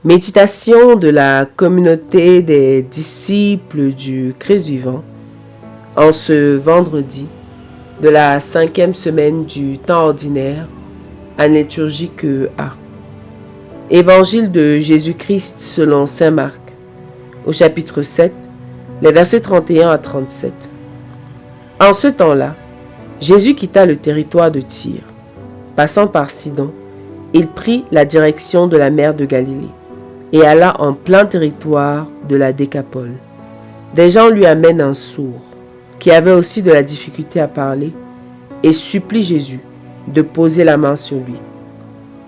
Méditation de la communauté des disciples du Christ vivant en ce vendredi de la 5e semaine du temps ordinaire, année liturgique A. Évangile de Jésus-Christ selon saint Marc, au chapitre 7, les versets 31 à 37. En ce temps-là, Jésus quitta le territoire de Tyr. Passant par Sidon, il prit la direction de la mer de Galilée et alla en plein territoire de la Décapole. Des gens lui amènent un sourd, qui avait aussi de la difficulté à parler, et supplie Jésus de poser la main sur lui.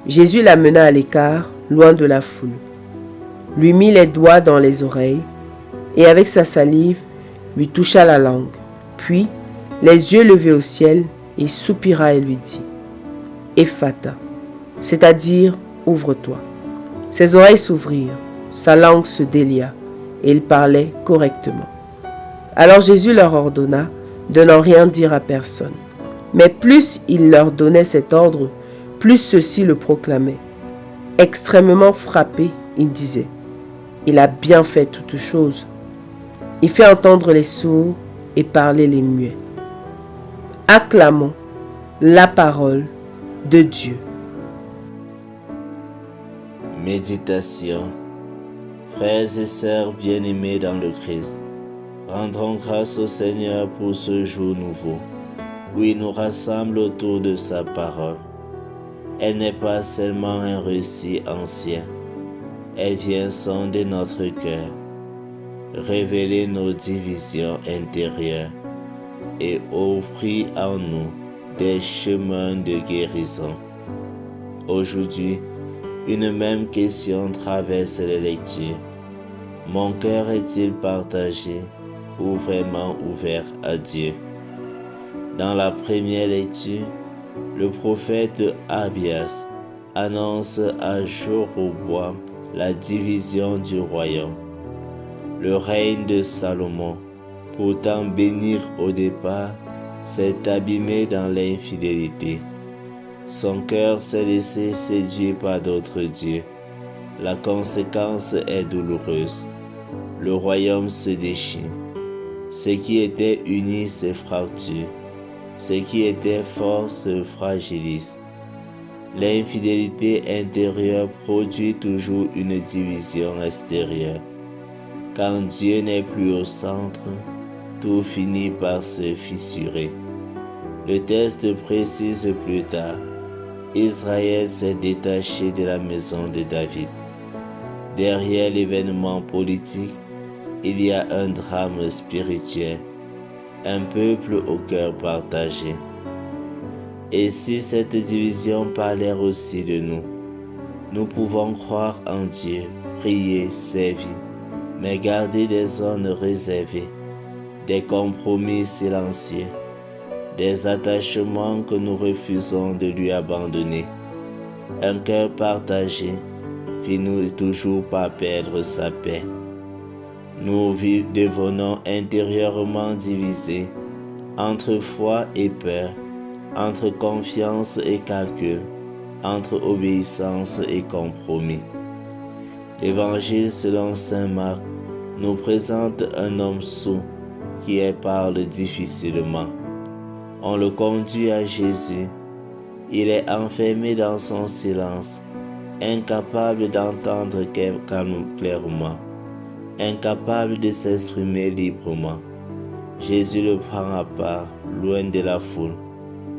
Jésus l'amena à l'écart, loin de la foule, lui mit les doigts dans les oreilles, et avec sa salive, lui toucha la langue. Puis, les yeux levés au ciel, il soupira et lui dit « Ephata », c'est-à-dire « Ouvre-toi ». Ses oreilles s'ouvrirent, sa langue se délia, et il parlait correctement. Alors Jésus leur ordonna de n'en rien dire à personne. Mais plus il leur donnait cet ordre, plus ceux-ci le proclamaient. Extrêmement frappé, il disait « Il a bien fait toutes choses. Il fait entendre les sourds et parler les muets. » Acclamons la parole de Dieu. Méditation. Frères et sœurs bien-aimés dans le Christ, rendons grâce au Seigneur pour ce jour nouveau, où il nous rassemble autour de sa parole. Elle n'est pas seulement un récit ancien, elle vient sonder notre cœur, révéler nos divisions intérieures et offrir en nous des chemins de guérison. Aujourd'hui, une même question traverse les lectures. Mon cœur est-il partagé ou vraiment ouvert à Dieu? Dans la première lecture, le prophète Abias annonce à Jéroboam la division du royaume. Le règne de Salomon, pourtant béni au départ, s'est abîmé dans l'infidélité. Son cœur s'est laissé séduire par d'autres dieux. La conséquence est douloureuse. Le royaume se déchire. Ce qui était uni se fracture. Ce qui était fort se fragilise. L'infidélité intérieure produit toujours une division extérieure. Quand Dieu n'est plus au centre, tout finit par se fissurer. Le texte précise plus tard: Israël s'est détaché de la maison de David. Derrière l'événement politique, il y a un drame spirituel, un peuple au cœur partagé. Et si cette division parlait aussi de nous, nous pouvons croire en Dieu, prier, servir, mais garder des zones réservées, des compromis silencieux, des attachements que nous refusons de lui abandonner. Un cœur partagé finit toujours par perdre sa paix. Nous devenons intérieurement divisés entre foi et peur, entre confiance et calcul, entre obéissance et compromis. L'Évangile selon saint Marc nous présente un homme sourd qui parle difficilement. On le conduit à Jésus. Il est enfermé dans son silence, incapable d'entendre clairement, incapable de s'exprimer librement. Jésus le prend à part, loin de la foule,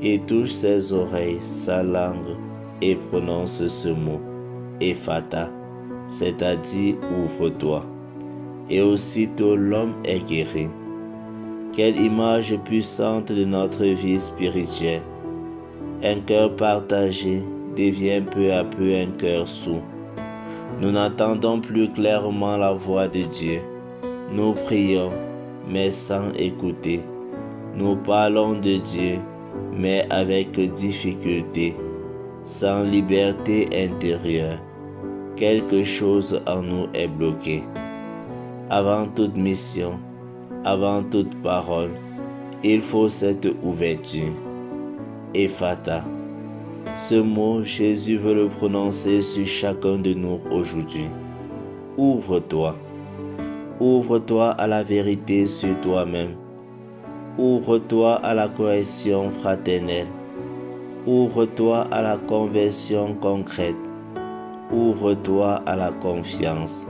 et touche ses oreilles, sa langue, et prononce ce mot, Ephata, c'est-à-dire ouvre-toi. Et aussitôt l'homme est guéri. Quelle image puissante de notre vie spirituelle. Un cœur partagé devient peu à peu un cœur sourd. Nous n'entendons plus clairement la voix de Dieu. Nous prions, mais sans écouter. Nous parlons de Dieu, mais avec difficulté, sans liberté intérieure. Quelque chose en nous est bloqué. Avant toute mission, avant toute parole, il faut cette ouverture. Ephata. Ce mot, Jésus veut le prononcer sur chacun de nous aujourd'hui. Ouvre-toi. Ouvre-toi à la vérité sur toi-même. Ouvre-toi à la correction fraternelle. Ouvre-toi à la conversion concrète. Ouvre-toi à la confiance.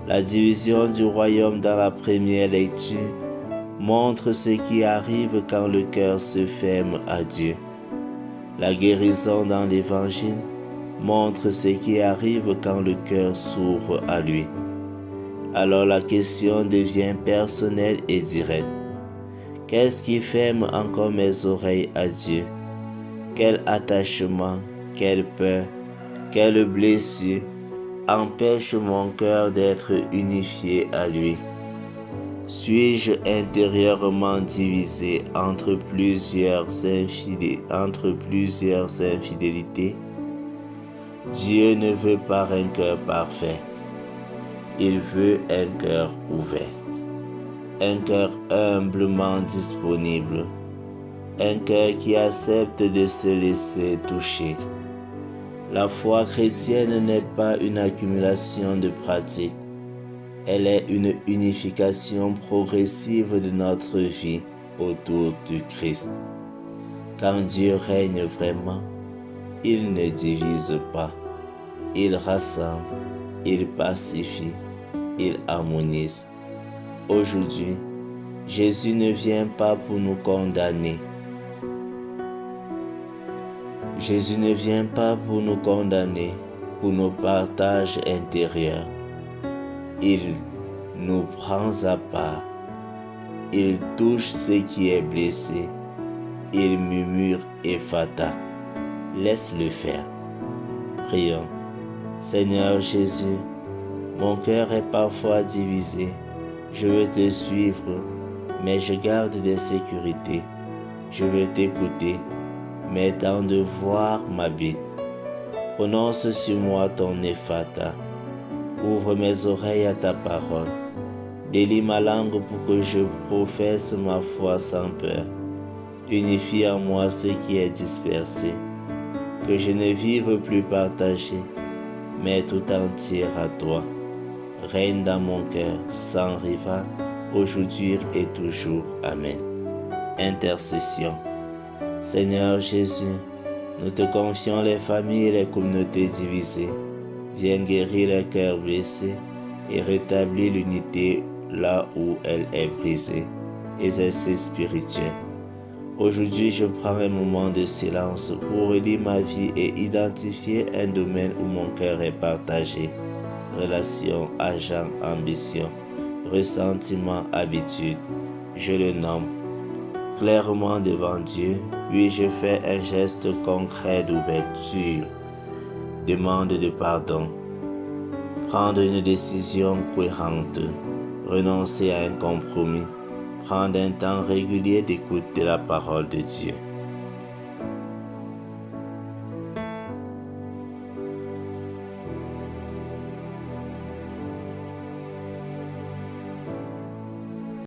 La division du royaume dans la première lecture montre ce qui arrive quand le cœur se ferme à Dieu. La guérison dans l'Évangile montre ce qui arrive quand le cœur s'ouvre à lui. Alors la question devient personnelle et directe. Qu'est-ce qui ferme encore mes oreilles à Dieu? Quel attachement, quelle peur, quelle blessure empêche mon cœur d'être unifié à lui? Suis-je intérieurement divisé entre plusieurs infidélités? Dieu ne veut pas un cœur parfait. Il veut un cœur ouvert, un cœur humblement disponible, un cœur qui accepte de se laisser toucher. La foi chrétienne n'est pas une accumulation de pratiques. Elle est une unification progressive de notre vie autour du Christ. Quand Dieu règne vraiment, il ne divise pas. Il rassemble, il pacifie, il harmonise. Aujourd'hui, Jésus ne vient pas pour nous condamner. Jésus ne vient pas pour nous condamner pour nos partages intérieurs. Il nous prend à part. Il touche ce qui est blessé. Il murmure Ephata. Laisse-le faire. Prions. Seigneur Jésus, mon cœur est parfois divisé. Je veux te suivre, mais je garde des sécurités. Je veux t'écouter, mais tant de voir m'habite. Prononce sur moi ton Ephata. Ouvre mes oreilles à ta parole. Délie ma langue pour que je professe ma foi sans peur. Unifie en moi ce qui est dispersé. Que je ne vive plus partagé, mais tout entier à toi. Règne dans mon cœur sans rival, aujourd'hui et toujours. Amen. Intercession. Seigneur Jésus, nous te confions les familles et les communautés divisées. Viens guérir les cœurs blessés et rétablir l'unité là où elle est brisée. Exercice spirituel. Aujourd'hui, je prends un moment de silence pour relire ma vie et identifier un domaine où mon cœur est partagé. Relation, argent, ambition, ressentiment, habitude. Je le nomme. Clairement devant Dieu, puis je fais un geste concret d'ouverture. Demande de pardon. Prendre une décision cohérente. Renoncer à un compromis. Prendre un temps régulier d'écoute de la parole de Dieu.